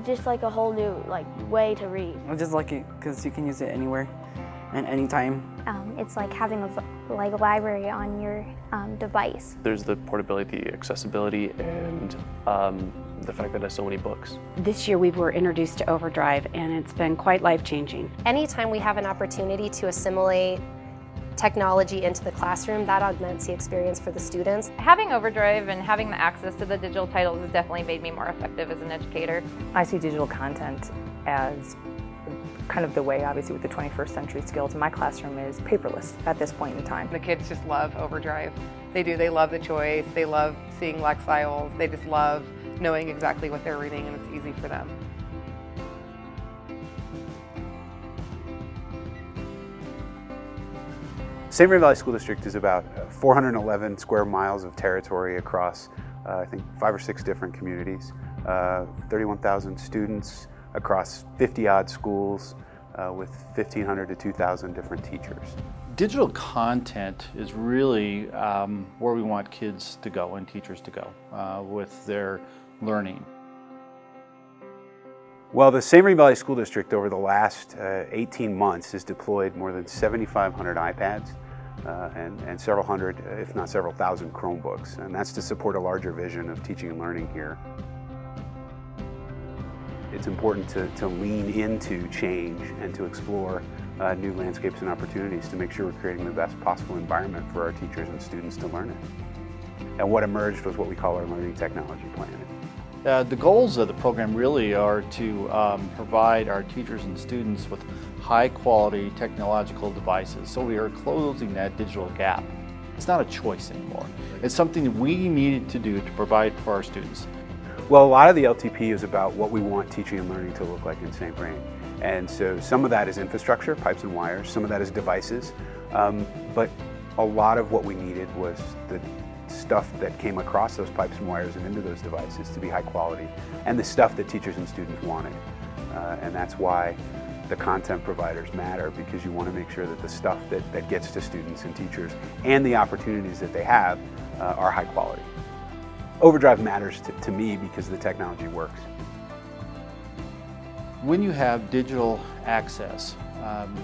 It's just like a whole new way to read. I just like it because you can use it anywhere and anytime. It's like having a library on your device. There's the portability, accessibility, and the fact that it has so many books. This year we were introduced to Overdrive, and it's been quite life-changing. Anytime we have an opportunity to assimilate technology into the classroom, that augments the experience for the students. Having Overdrive and having the access to the digital titles has definitely made me more effective as an educator. I see digital content as kind of the way, obviously, with the 21st century skills. My classroom is paperless at this point in time. The kids just love Overdrive. They do. They love the choice. They love seeing lexiles. They just love knowing exactly what they're reading, and it's easy for them. St. Vrain Valley School District is about 411 square miles of territory across, I think, 5 or 6 different communities, 31,000 students across 50-odd schools with 1,500 to 2,000 different teachers. Digital content is really where we want kids to go and teachers to go with their learning. Well, the St. Vrain Valley School District over the last 18 months has deployed more than 7,500 iPads and several hundred, if not several thousand Chromebooks, and that's to support a larger vision of teaching and learning here. It's important to lean into change and to explore new landscapes and opportunities to make sure we're creating the best possible environment for our teachers and students to learn it. And what emerged was what we call our learning technology plan. The goals of the program really are to provide our teachers and students with high-quality technological devices, so we are closing that digital gap. It's not a choice anymore. It's something that we needed to do to provide for our students. Well, a lot of the LTP is about what we want teaching and learning to look like in St. Vrain. And so some of that is infrastructure, pipes and wires, some of that is devices, but a lot of what we needed was the stuff that came across those pipes and wires and into those devices to be high quality, and the stuff that teachers and students wanted. And that's why the content providers matter, because you want to make sure that the stuff that gets to students and teachers and the opportunities that they have are high quality. Overdrive matters to me because the technology works. When you have digital access,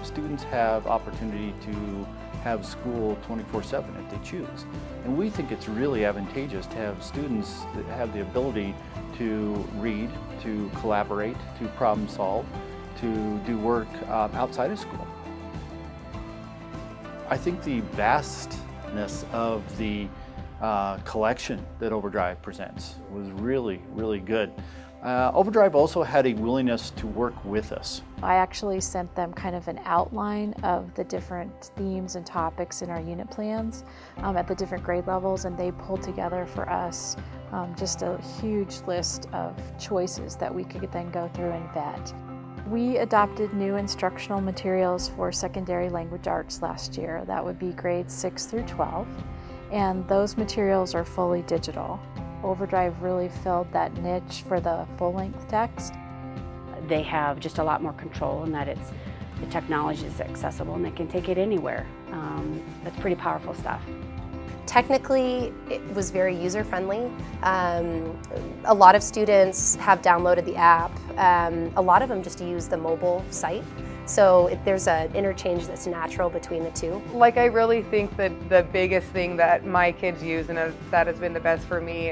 students have opportunity to have school 24/7 if they choose. And we think it's really advantageous to have students that have the ability to read, to collaborate, to problem solve, to do work outside of school. I think the vastness of the collection that Overdrive presents was really, really good. Overdrive also had a willingness to work with us. I actually sent them kind of an outline of the different themes and topics in our unit plans at the different grade levels, and they pulled together for us just a huge list of choices that we could then go through and vet. We adopted new instructional materials for secondary language arts last year. That would be grades 6 through 12, and those materials are fully digital. Overdrive really filled that niche for the full-length text. They have just a lot more control in that the technology is accessible and they can take it anywhere. That's pretty powerful stuff. Technically, it was very user-friendly. A lot of students have downloaded the app. A lot of them just use the mobile site. So there's an interchange that's natural between the two. Like, I really think that the biggest thing that my kids use, and that has been the best for me,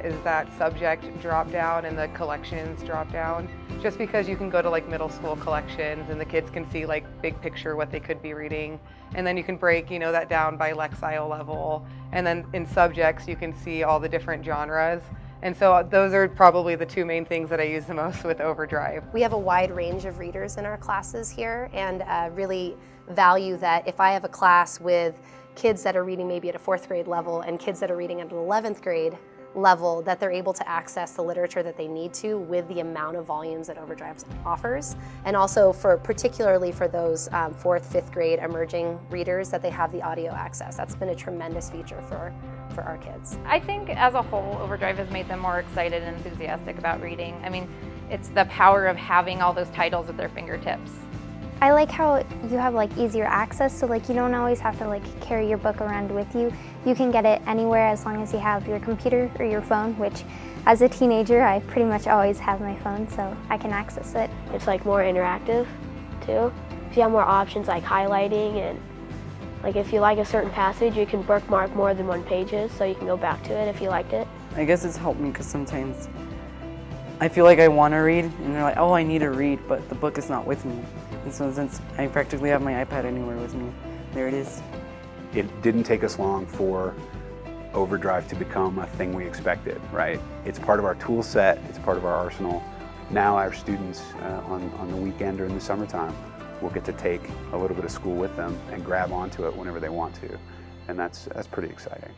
is that subject drop down and the collections drop down. Just because you can go to like middle school collections and the kids can see like big picture what they could be reading. And then you can break, that down by lexile level. And then in subjects, you can see all the different genres. And so those are probably the two main things that I use the most with Overdrive. We have a wide range of readers in our classes here, and really value that if I have a class with kids that are reading maybe at a 4th grade level and kids that are reading at an 11th grade level, that they're able to access the literature that they need to with the amount of volumes that Overdrive offers. And also particularly for those 4th, 5th grade emerging readers, that they have the audio access. That's been a tremendous feature for our kids. I think as a whole, Overdrive has made them more excited and enthusiastic about reading. I mean, it's the power of having all those titles at their fingertips. I like how you have like easier access, so like you don't always have to like carry your book around with you. You can get it anywhere as long as you have your computer or your phone, which as a teenager I pretty much always have my phone, so I can access it. It's like more interactive too. If you have more options like highlighting, and like if you like a certain passage, you can bookmark more than one pages, so you can go back to it if you liked it. I guess it's helped me because sometimes I feel like I want to read, and they're like, oh, I need to read, but the book is not with me. And so since I practically have my iPad anywhere with me, there it is. It didn't take us long for Overdrive to become a thing we expected, right? It's part of our tool set, it's part of our arsenal. Now our students on the weekend or in the summertime will get to take a little bit of school with them and grab onto it whenever they want to. And that's pretty exciting.